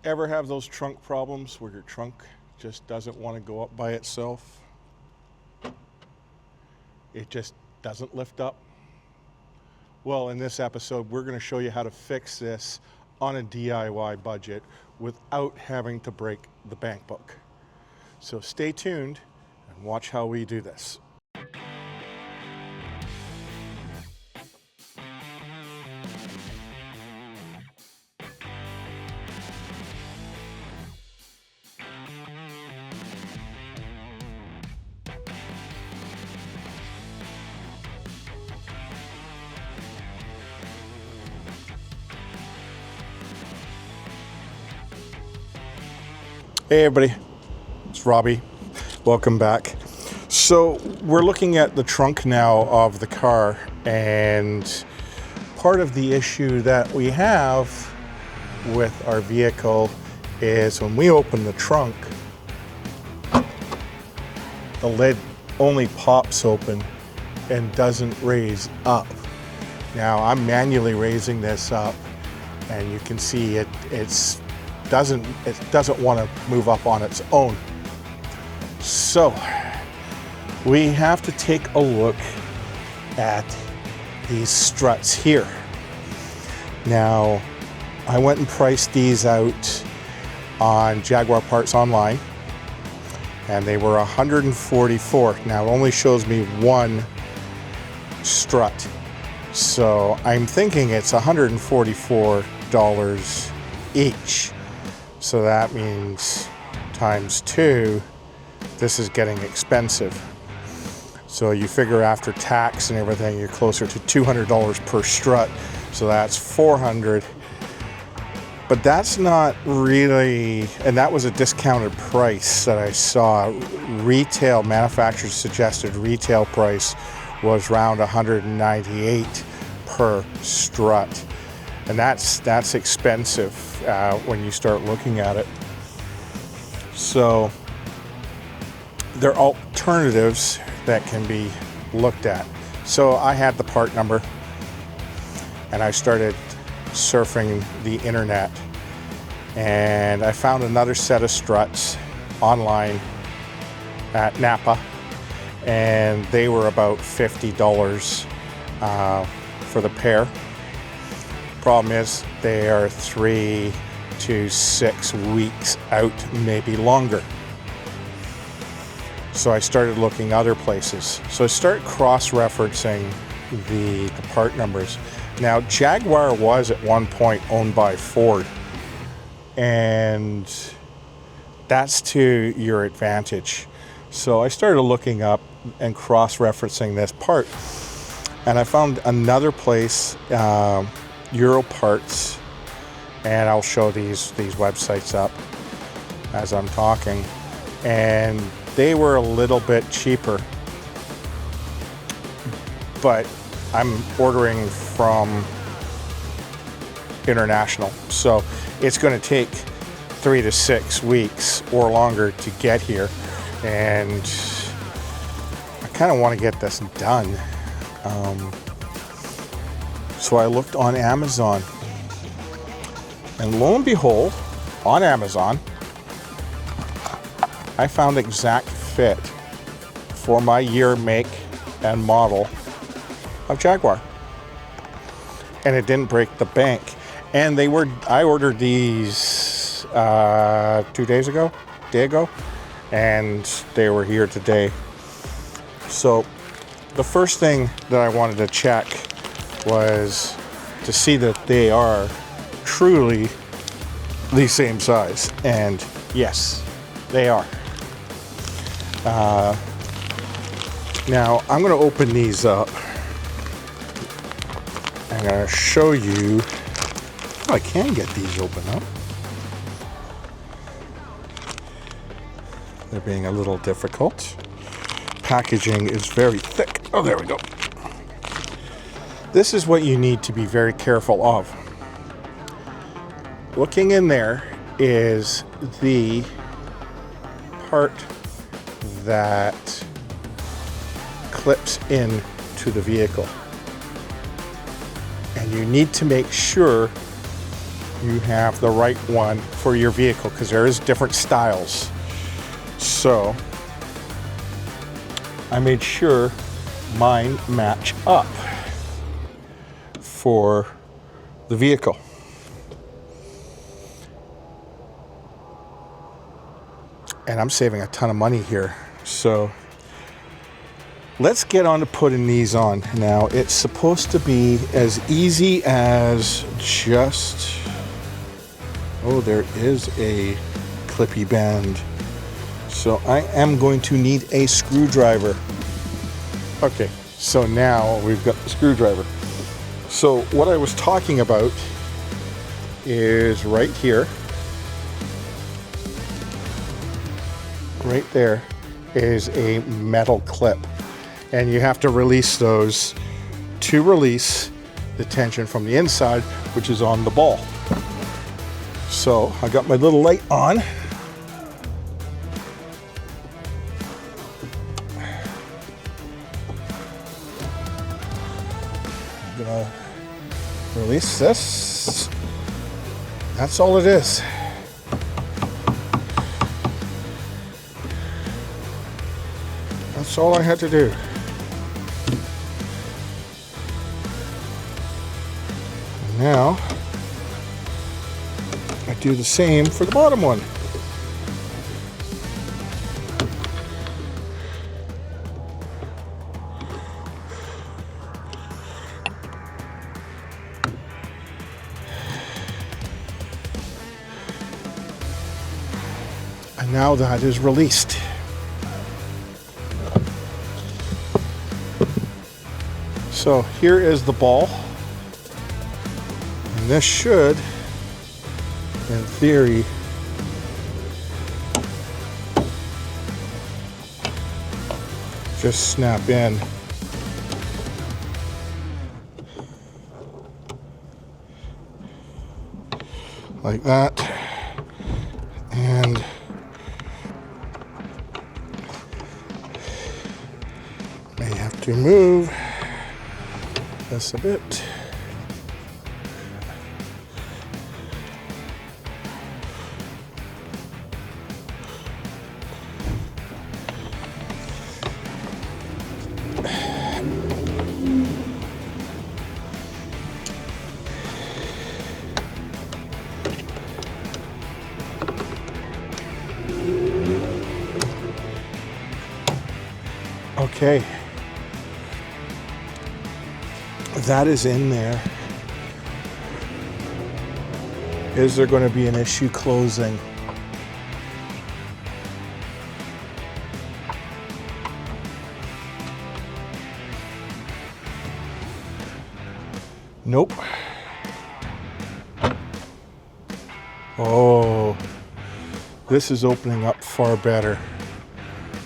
Ever have those trunk problems where your trunk just doesn't want to go up by itself? It just doesn't lift up? Well, in this episode, we're going to show you how to fix this on a DIY budget without having to break the bank book. So stay tuned and watch how we do this. Hey everybody, it's Robbie. Welcome back. So we're looking at the trunk now of the car, and part of the issue that we have with our vehicle is when we open the trunk, the lid only pops open and doesn't raise up. Now I'm manually raising this up, and you can see it doesn't want to move up on its own. So we have to take a look at these struts here. Now I went and priced these out on Jaguar Parts Online, and they were $144. Now it only shows me one strut, so I'm thinking it's $144 each. So that means times 2, this is getting expensive. So you figure after tax and everything, you're closer to $200 per strut. So that's $400. But that's not really, and that was a discounted price that I saw. Retail, manufacturer's suggested retail price was around $198 per strut. And that's expensive when you start looking at it. So there are alternatives that can be looked at. So I had the part number, and I started surfing the internet, and I found another set of struts online at Napa, and they were about $50 for the pair. Problem is, they are 3 to 6 weeks out, maybe longer. So I started looking other places. So I started cross-referencing the part numbers. Now, Jaguar was at one point owned by Ford, and that's to your advantage. So I started looking up and cross-referencing this part, and I found another place, Euro Parts, and I'll show these websites up as I'm talking, and they were a little bit cheaper, but I'm ordering from international, so it's going to take 3 to 6 weeks or longer to get here, and I kind of want to get this done. So I looked on Amazon, and lo and behold, on Amazon, I found exact fit for my year, make, and model of Jaguar. And it didn't break the bank. And I ordered these 2 days ago, and they were here today. So the first thing that I wanted to check was to see that they are truly the same size, and yes, they are. Now I'm going to open these up. I'm going to show you how I can get these open up. They're being a little difficult. Packaging is very thick. Oh, there we go. This is what you need to be very careful of. Looking in there is the part that clips in to the vehicle. And you need to make sure you have the right one for your vehicle, because there is different styles. So I made sure mine match up for the vehicle. And I'm saving a ton of money here. So let's get on to putting these on. Now, it's supposed to be as easy as just, oh, there is a clippy bend. So I am going to need a screwdriver. Okay, so now we've got the screwdriver. So what I was talking about is right here. Right there is a metal clip, and you have to release those to release the tension from the inside, which is on the ball. So I got my little light on. I'm gonna release this. That's all it is. That's all I had to do. And now I do the same for the bottom one. And now that is released. So here is the ball, and this should, in theory, just snap in. Like that, and may have to move this a bit. Okay. That is in there. Is there going to be an issue closing? Nope. Oh, this is opening up far better.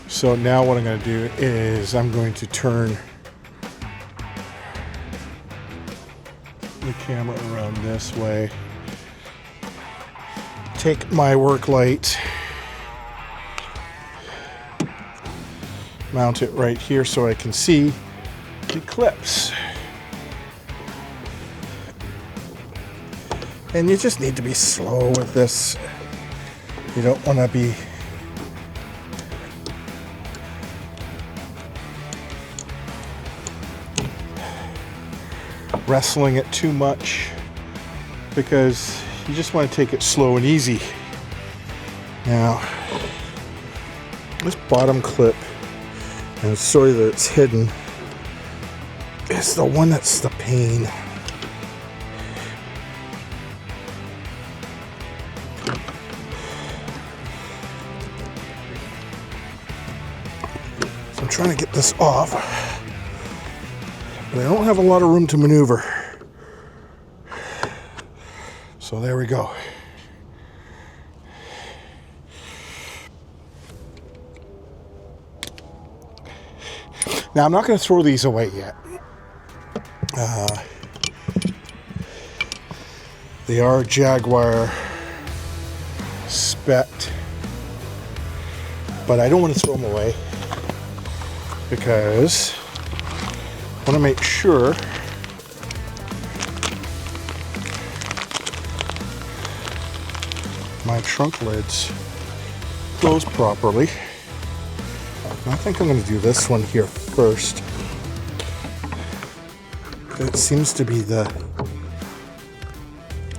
So now what I'm going to do is I'm going to turn the camera around this way. Take my work light, mount it right here so I can see the clips. And you just need to be slow with this. You don't want to be wrestling it too much, because you just want to take it slow and easy. Now, this bottom clip, and sorry that it's hidden, is the one that's the pain. So I'm trying to get this off, but I don't have a lot of room to maneuver. So there we go. Now I'm not going to throw these away yet. They are Jaguar spec, but I don't want to throw them away because I want to make sure my trunk lids close properly. I think I'm going to do this one here first. It seems to be the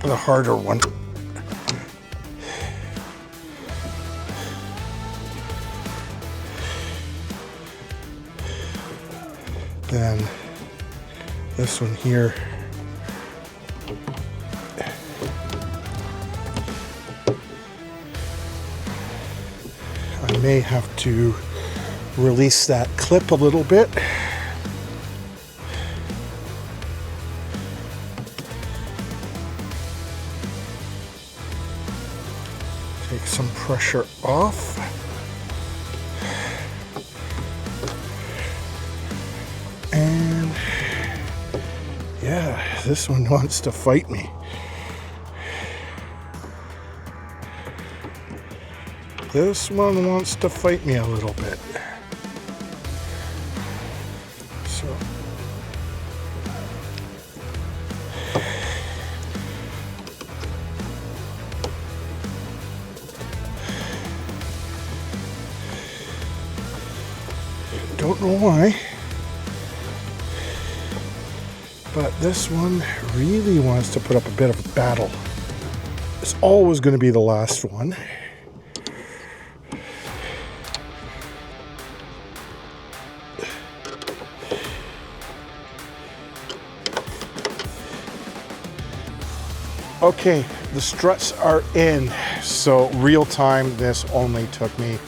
harder one. Then this one here. I may have to release that clip a little bit. Take some pressure off. And yeah, this one wants to fight me. This one wants to fight me a little bit. So don't know why, but this one really wants to put up a bit of a battle. It's always going to be the last one. Okay, the struts are in. So real time, this only took me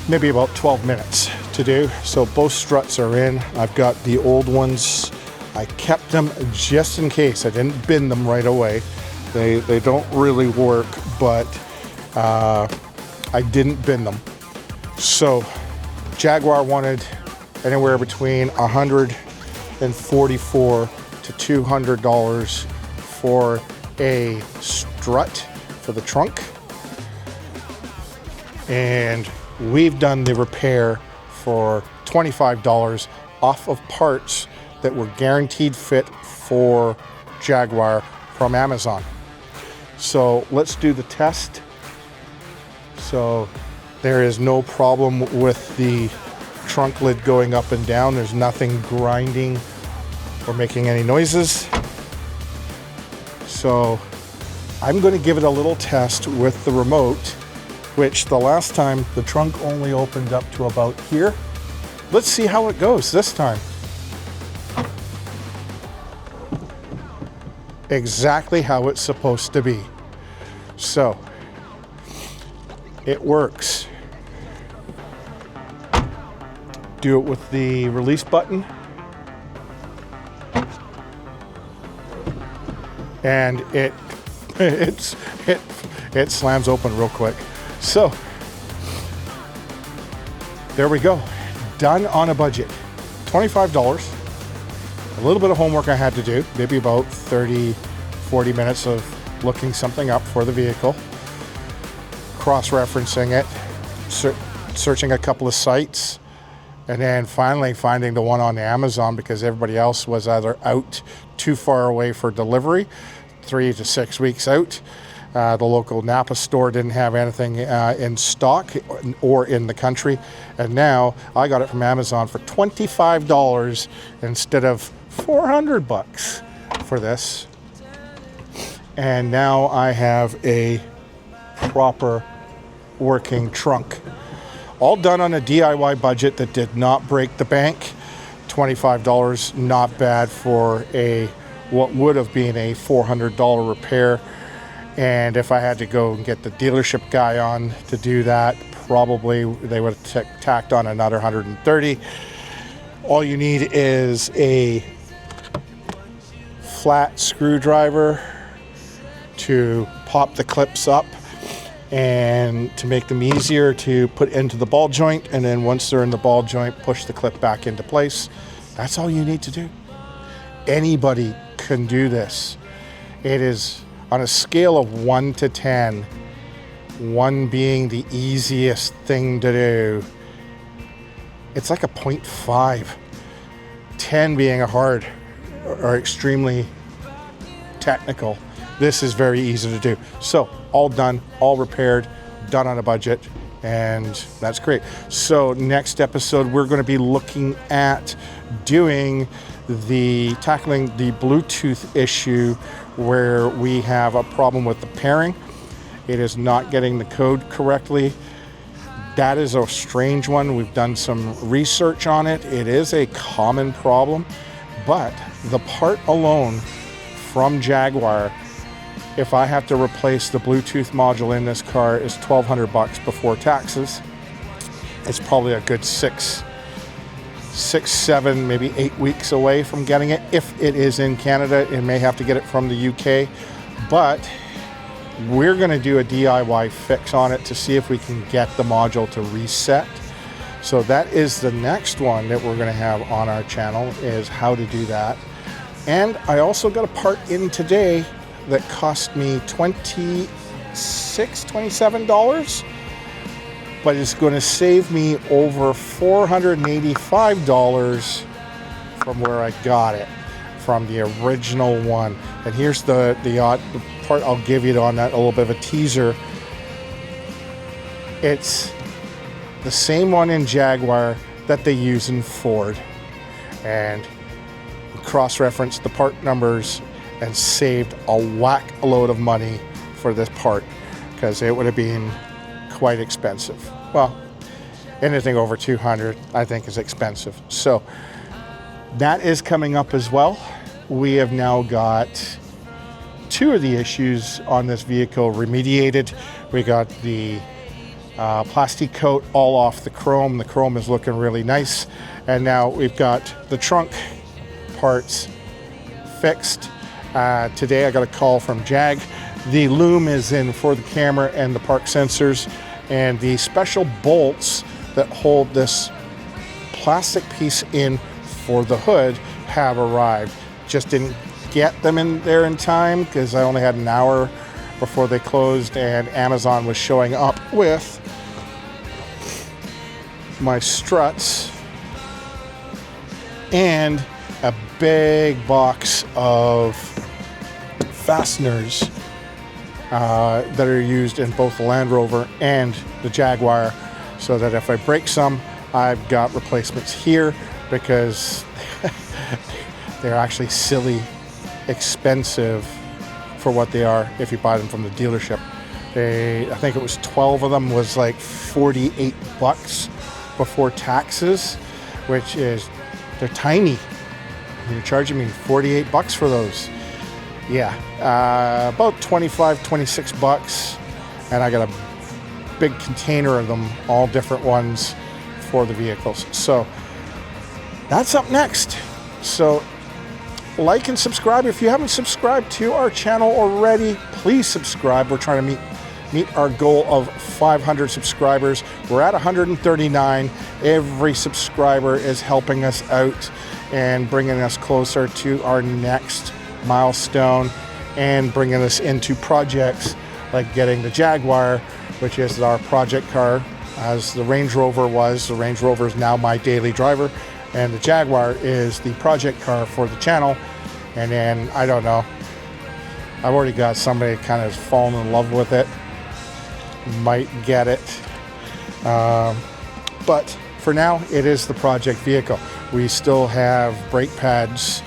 maybe about 12 minutes to do. So both struts are in. I've got the old ones. I kept them just in case. I didn't bin them right away. They don't really work, but I didn't bin them. So Jaguar wanted anywhere between $144 to $200 for a strut for the trunk, and we've done the repair for $25 off of parts that were guaranteed fit for Jaguar from Amazon. So let's do the test. So there is no problem with the trunk lid going up and down. There's nothing grinding or making any noises. So I'm going to give it a little test with the remote, which the last time the trunk only opened up to about here. Let's see how it goes this time. Exactly how it's supposed to be. So it works. Do it with the release button. And it slams open real quick. So there we go. Done on a budget. $25. A little bit of homework I had to do, maybe about 30-40 minutes of looking something up for the vehicle, cross-referencing it, searching a couple of sites, and then finally finding the one on Amazon because everybody else was either out too far away for delivery, 3 to 6 weeks out. The local Napa store didn't have anything in stock or in the country. And now I got it from Amazon for $25 instead of $400 for this. And now I have a proper working trunk. All done on a DIY budget that did not break the bank. $25, not bad for a what would have been a $400 repair. And if I had to go and get the dealership guy on to do that, probably they would have tacked on another $130. All you need is a flat screwdriver to pop the clips up and to make them easier to put into the ball joint, and then once they're in the ball joint, push the clip back into place. That's all you need to do. Anybody can do this. It is on a scale of 1 to 10, 1 being the easiest thing to do. It's like a 0.5. 10 being a hard or extremely technical. This is very easy to do. So all done, all repaired, done on a budget, and that's great. So next episode, we're going to be looking at tackling the Bluetooth issue where we have a problem with the pairing. It is not getting the code correctly. That is a strange one. We've done some research on it. It is a common problem, but the part alone from Jaguar, if I have to replace the Bluetooth module in this car, is $1,200 before taxes. It's probably a good six, 7, maybe 8 weeks away from getting it. If it is in Canada, it may have to get it from the UK, but we're going to do a DIY fix on it to see if we can get the module to reset. So that is the next one that we're going to have on our channel, is how to do that. And I also got a part in today that cost me $27, but it's going to save me over $485 from where I got it, from the original one. And here's the part I'll give you on that, a little bit of a teaser. It's the same one in Jaguar that they use in Ford, and cross-referenced the part numbers and saved a whack load of money for this part, because it would have been quite expensive. Well, anything over 200 I think is expensive. So that is coming up as well. We have now got 2 of the issues on this vehicle remediated. We got the plastic coat all off the chrome. The chrome is looking really nice. And now we've got the trunk parts fixed. Today I got a call from Jag. The loom is in for the camera and the park sensors, and the special bolts that hold this plastic piece in for the hood have arrived. Just didn't get them in there in time because I only had an hour before they closed, and Amazon was showing up with my struts and a big box of fasteners that are used in both the Land Rover and the Jaguar, so that if I break some, I've got replacements here, because they're actually silly expensive for what they are if you buy them from the dealership. I think it was 12 of them was like $48 before taxes, which is, they're tiny. You're charging me $48 for those. Yeah, about $25, $26, and I got a big container of them, all different ones for the vehicles. So that's up next. So like and subscribe. If you haven't subscribed to our channel already, please subscribe. We're trying to meet our goal of 500 subscribers. We're at 139. Every subscriber is helping us out and bringing us closer to our next milestone, and bringing us into projects like getting the Jaguar, which is our project car, as the Range Rover was. The Range Rover is now my daily driver, and the Jaguar is the project car for the channel. And then, I don't know, I've already got somebody kind of fallen in love with it, might get it, but for now it is the project vehicle. We still have brake pads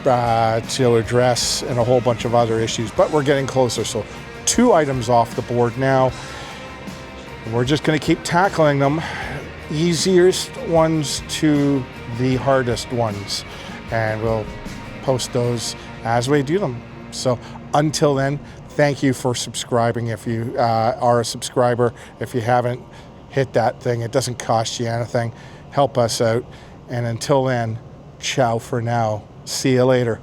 to address and a whole bunch of other issues, but we're getting closer. So 2 items off the board now. We're just going to keep tackling them, easiest ones to the hardest ones, and we'll post those as we do them. So until then, thank you for subscribing. If you are a subscriber, if you haven't, hit that thing. It doesn't cost you anything. Help us out. And until then, ciao for now. See you later.